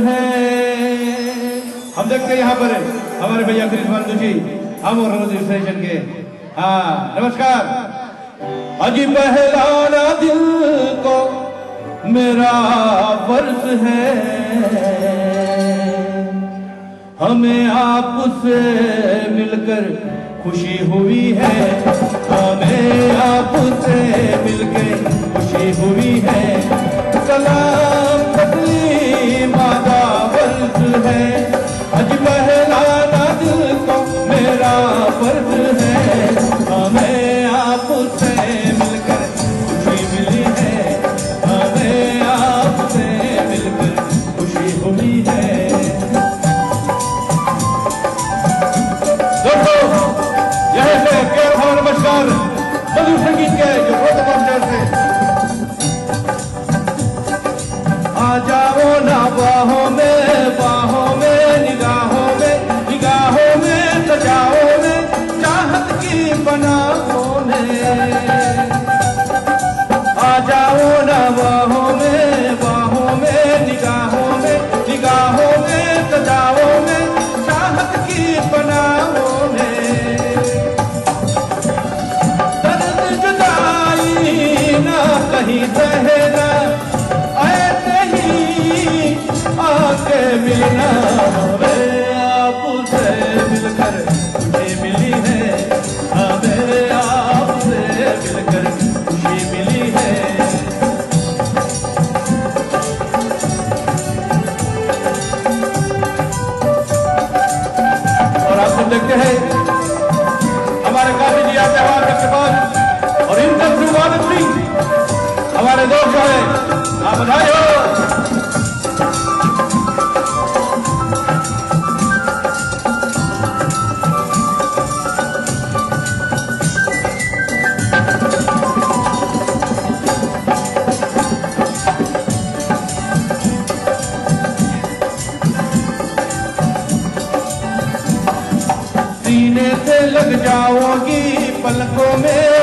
है। हम देखते हैं यहाँ पर हमारे भैया कृष्ण जी, हम और रोज स्टेशन के। हाँ नमस्कार। अजी बहलाना दिल को मेरा फर्ज है, हमें आपसे मिलकर खुशी हुई है, हमें आपसे मिलकर खुशी हुई है। सलाम तस्लीम आदा वर्ज है, अज बहलाना दिल को मेरा फर्ज है, हमें आपसे मिलकर खुशी मिली है, हमें आपसे मिलकर खुशी हुई है। नमस्कार मधुर संगीत के जो प्रोटोकॉल से आ जाओ ना बाहों में निगाहों में सजाओ में चाहत की बनाओ में। आ जाओ ना बाहों में निगाहों में सजाओ में चाहत की बनाओ में। कहीं रहना ऐसे ही आके मिलना, हमें आपसे मिलकर खुशी मिली है, हमें आपसे मिलकर खुशी मिली है। और आप सब देखते हैं हमारे काफी जी आते हमारे के बाद और इनका शुरुआत थी हमारे दोस्त जो है आप बधाई हो। सीने से लग जाओगी पलकों में